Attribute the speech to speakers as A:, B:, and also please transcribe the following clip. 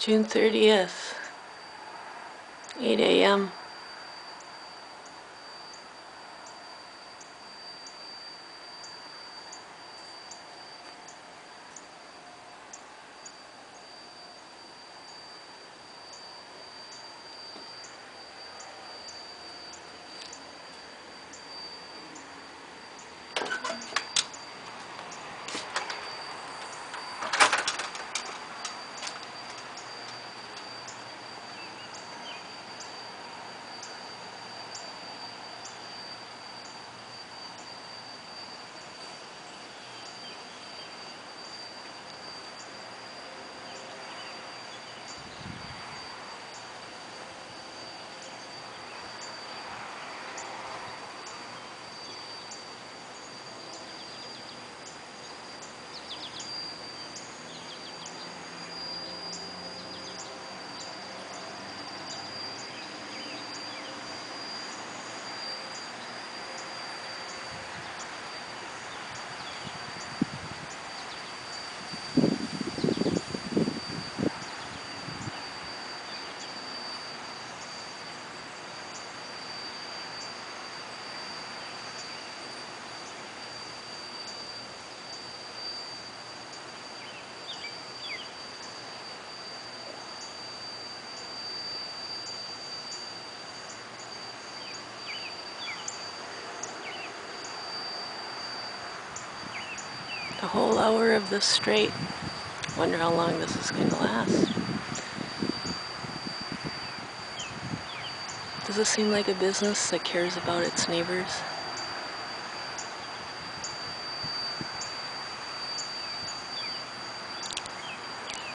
A: June 30th, 8 a.m. A whole hour of this straight. Wonder how long this is going to last. Does this seem like a business that cares about its neighbors?